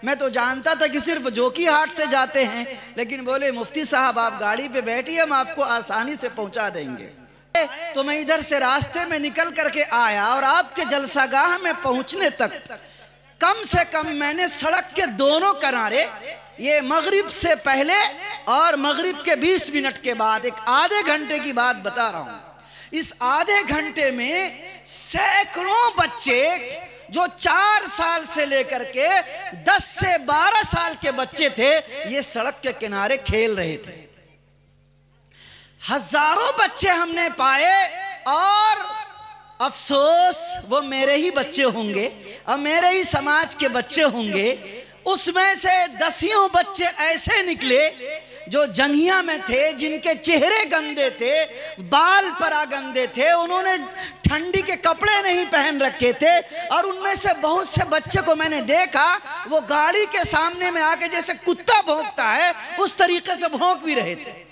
میں تو جانتا تھا کہ صرف جوکی ہاٹ سے جاتے ہیں، لیکن بولے مفتی صاحب آپ گاڑی پہ بیٹھیے، ہم آپ کو آسانی سے پہنچا دیں گے۔ تو میں ادھر سے راستے میں نکل کر کے آیا، اور آپ کے جلسہ گاہ میں پہنچنے تک کم سے کم میں نے سڑک کے دونوں کنارے، یہ مغرب سے پہلے اور مغرب کے 20 منٹ کے بعد، ایک آدھے گھنٹے کی بات بتا رہا ہوں، اس آدھے گھنٹے میں سینکڑوں بچے جو 4 سال سے لے کر کے 10 سے 12 سال کے بچے تھے، یہ سڑک کے کنارے کھیل رہے تھے۔ ہزاروں بچے ہم نے پائے، اور افسوس وہ میرے ہی بچے ہوں گے اور میرے ہی سماج کے بچے ہوں گے۔ اس میں سے 10 بچے ایسے نکلے جو جنگیاں میں تھے، جن کے چہرے گندے تھے، بال پرا گندے تھے، انہوں نے ٹھنڈی کے کپڑے نہیں پہن رکھے تھے، اور ان میں سے بہت سے بچے کو میں نے دیکھا وہ گاڑی کے سامنے میں آ کے جیسے کتا بھونکتا ہے اس طریقے سے بھونک بھی رہے تھے۔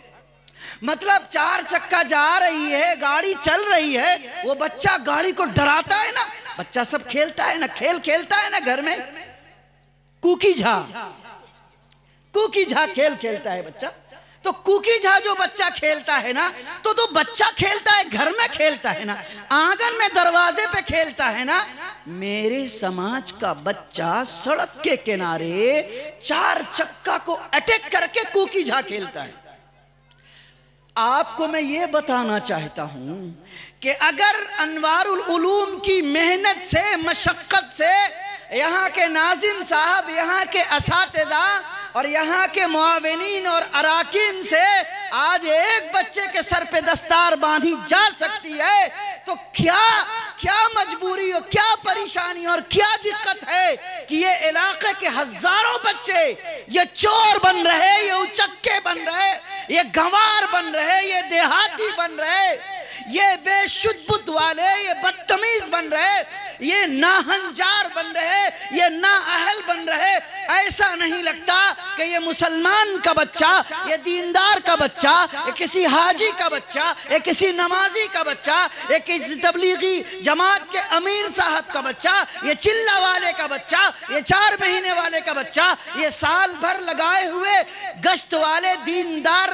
مطلب 4 چکا جا رہی ہے، گاڑی چل رہی ہے، وہ بچہ گاڑی کو ڈراتا ہے نا، بچہ سب کھیلتا ہے نا، کھیلتا ہے نا گھر میں، کوکی جھا کھیل کھیلتا ہے بچہ۔ تو کوکی جھا جو بچہ کھیلتا ہے نا، تو بچہ کھیلتا ہے گھر میں، کھیلتا ہے نا آنگن میں، دروازے پہ کھیلتا ہے نا، میرے سماج کا بچہ سڑک کے کنارے 4 چکا کو اٹیک کر کے کوکی جھا کھیلتا ہے۔ آپ کو میں یہ بتانا چاہتا ہوں کہ اگر انوار العلوم کی محنت سے، مشقت سے، یہاں کے ناظم صاحب، یہاں کے اساتذہ اور یہاں کے معاونین اور اراکین سے آج ایک بچے کے سر پہ دستار باندھی جا سکتی ہے، تو کیا مجبوری اور کیا پریشانی اور کیا دقت ہے کہ یہ علاقے کے ہزاروں بچے یہ چور بن رہے، یہ اچکے بن رہے، یہ گنوار بن رہے، یہ دیہاتی بن رہے، یہ بے شد بدھ والے، یہ بدتمیز بن رہے، یہ ناہنجار بن رہے، یہ نااہل بن رہے۔ ایسا نہیں لگتا کہ یہ مسلمان کا بچہ، یہ دیندار کا بچہ، یہ کسی حاجی کا بچہ، یہ کسی نمازی کا بچہ، یہ کسی تبلیغی جماعت کے امیر صاحب کا بچہ، یہ چلہ والے کا بچہ، یہ 4 مہینے والے کا بچہ، یہ سال بھر لگائے ہوئے گشت والے دیندار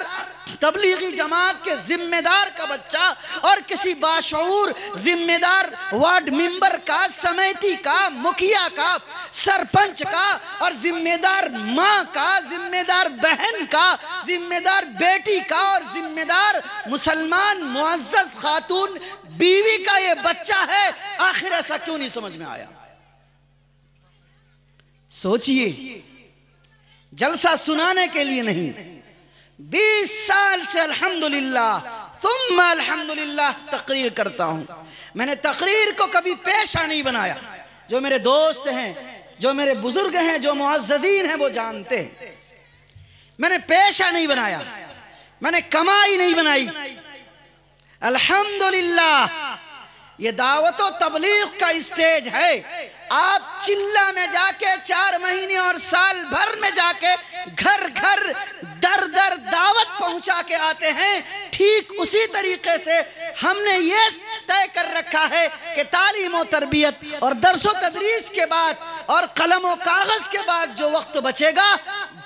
تبلیغی جماعت کے ذمہ دار کا بچہ، اور کسی باشعور ذمہ دار وارڈ ممبر کا، سمیتی کا، مکھیا کا، سرپنچ کا، اور ذمہ دار ماں کا، ذمہ دار بہن کا، ذمہ دار بیٹی کا، اور ذمہ دار مسلمان معزز خاتون بیوی کا یہ بچہ ہے۔ آخر ایسا کیوں نہیں سمجھ میں آیا؟ سوچئے، جلسہ سنانے کے لیے نہیں، 20 سال سے الحمدللہ ثم الحمدللہ تقریر کرتا ہوں۔ میں نے تقریر کو کبھی پیشہ نہیں بنایا، جو میرے دوست ہیں، جو میرے بزرگ ہیں، جو معززین ہیں وہ جانتے ہیں، میں نے پیشہ نہیں بنایا، میں نے کمائی نہیں بنائی۔ الحمدللہ یہ دعوت و تبلیغ کا اسٹیج ہے۔ آپ چلہ میں جا کے 4 مہینے اور سال بھر میں جا کے گھر گھر در در دعوت پہنچا کے آتے ہیں، ٹھیک اسی طریقے سے ہم نے یہ طے کر رکھا ہے کہ تعلیم و تربیت اور درس و تدریس کے بعد اور قلم و کاغذ کے بعد جو وقت بچے گا،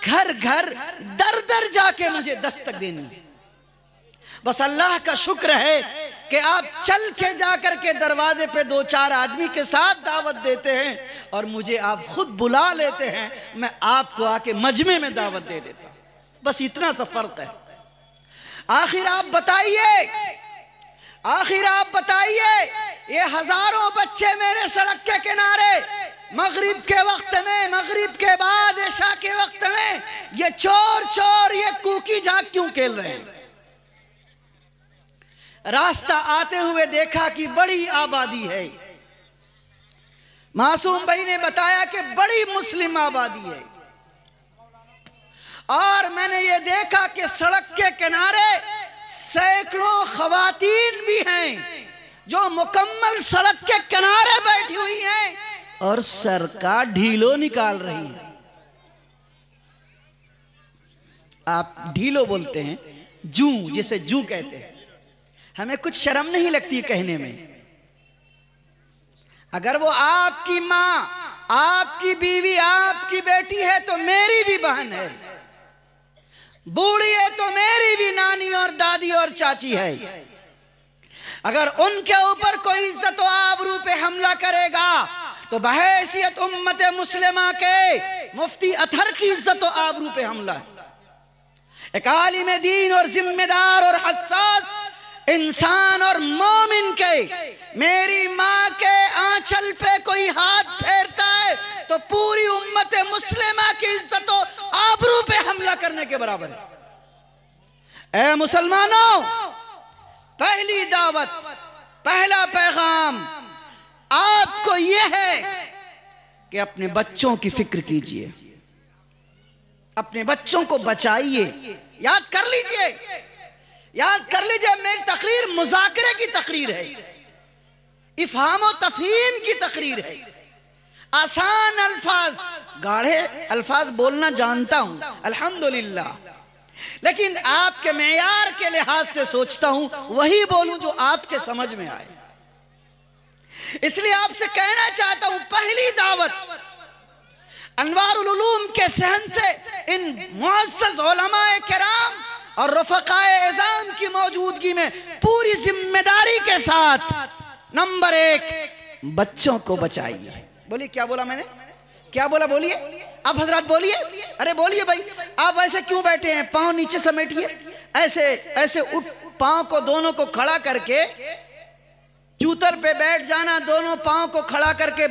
گھر گھر در در جا کے مجھے دستک دینی ہے۔ بس اللہ کا شکر ہے کہ آپ چل کے جا کر کے دروازے پہ 2-4 آدمی کے ساتھ دعوت دیتے ہیں، اور مجھے آپ خود بلا لیتے ہیں، میں آپ کو آ کے مجمع میں دعوت دے دیتا ہوں۔ بس اتنا سا فرق ہے۔ آخر آپ بتائیے، یہ ہزاروں بچے میرے سڑک کے کنارے مغرب کے وقت میں، مغرب کے بعد عشاء کے وقت میں، یہ چور یہ کوکی جھاگ کیوں کھیل رہے ہیں؟ راستہ آتے ہوئے دیکھا کہ بڑی آبادی ہے، معصوم بھائی نے بتایا کہ بڑی مسلم آبادی ہے، اور میں نے یہ دیکھا کہ سڑک کے کنارے سینکڑوں خواتین بھی ہیں جو مکمل سڑک کے کنارے بیٹھی ہوئی ہیں اور سر کا ڈھیلو نکال رہی ہیں۔ آپ ڈھیلو بولتے ہیں، جوں، جسے جوں کہتے ہیں، ہمیں کچھ شرم نہیں لگتی کہنے میں۔ اگر وہ آپ کی ماں، آپ کی بیوی، آپ کی بیٹی ہے تو میری بھی بہن ہے، بوڑھی ہے تو میری بھی نانی اور دادی اور چاچی ہے۔ اگر ان کے اوپر کوئی عزت و آبرو پہ حملہ کرے گا تو بحیثیت امت مسلمہ کے مفتی اطہر کی عزت و آبرو پہ حملہ ہے۔ ایک عالم دین اور ذمہ دار اور حساس انسان اور مومن کے میری ماں کے آنچل پہ کوئی ہاتھ پھیرتا ہے تو پوری امت مسلمہ کی عزت و آبرو پہ حملہ کرنے کے برابر ہے۔ اے مسلمانوں، پہلی دعوت، پہلا پیغام آپ کو یہ ہے کہ اپنے بچوں کی فکر کیجئے، اپنے بچوں کو بچائیے۔ یاد کر لیجئے، یاد کر لیجئے، میری تقریر مذاکرے کی تقریر ہے، افہام و تفہیم کی تقریر ہے۔ آسان الفاظ، گاڑھے الفاظ بولنا جانتا ہوں الحمدللہ، لیکن آپ کے معیار کے لحاظ سے سوچتا ہوں وہی بولوں جو آپ کے سمجھ میں آئے۔ اس لیے آپ سے کہنا چاہتا ہوں، پہلی دعوت انوار العلوم کے صحن سے ان معزز علماء کرام اور رفقاء اعظام کی موجودگی میں پوری ذمہ داری کے ساتھ، نمبر 1، بچوں کو بچائیے۔ بولیے، کیا بولا میں نے؟ کیا بولا؟ بولیے آپ حضرات، بولیے، ارے بولیے بھائی۔ آپ ایسے کیوں بیٹھے ہیں؟ پاؤں نیچے سمیٹیے، ایسے اٹھ، پاؤں کو دونوں کو کھڑا کر کے، چوتر پہ بیٹھ جانا، دونوں پاؤں کو کھڑا کر کے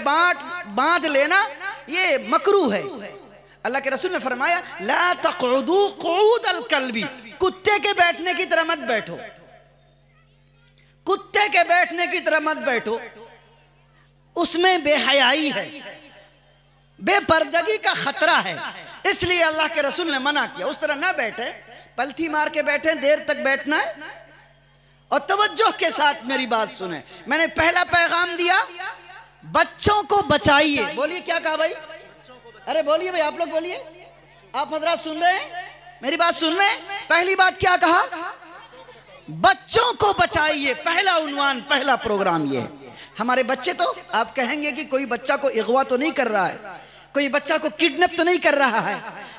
باندھ لینا، یہ مکروہ ہے۔ اللہ کے رسول نے فرمایا لا تقعدوا قعود الکلب، کتے کے بیٹھنے کی طرح مت بیٹھو، کتے کے بیٹھنے کی طرح مت بیٹھو، اس میں بے حیائی ہے، بے پردگی کا خطرہ ہے، اس لیے اللہ کے رسول نے منع کیا۔ اس طرح نہ بیٹھے، پلتھی مار کے بیٹھیں، دیر تک بیٹھنا ہے۔ اور توجہ کے ساتھ میری بات سنیں، میں نے پہلا پیغام دیا، بچوں کو بچائیے۔ بولیے، کیا کہا بھائی؟ ارے بولیے بھائی، آپ لوگ بولیے، آپ حضرات سن رہے ہیں میری بات؟ سن رہے ہیں؟ پہلی بات کیا کہا؟ بچوں کو بچائیے، پہلا عنوان، پہلا پروگرام یہ ہے۔ ہمارے بچے تو آپ کہیں گے کہ کوئی بچہ کو اغوا تو نہیں کر رہا ہے، کوئی بچہ کو کڈنیپ تو نہیں کر رہا ہے،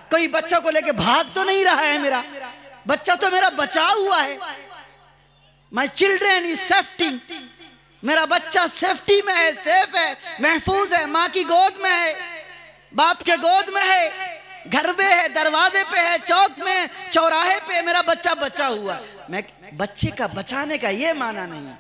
کوئی بچہ کو لے کے بھاگ تو نہیں رہا ہے، میرا بچہ تو میرا بچا ہوا ہے۔ My children is safety، میرا بچہ سیفٹی میں ہے، سیف ہے، محفوظ ہے، ماں کی گود میں ہے، باپ کے گود میں ہے، گھر میں ہے، دروازے پہ ہے، چوک میں، چوراہے پہ، میرا بچہ بچا ہوا۔ میں بچے کا بچانے کا یہ معنی نہیں۔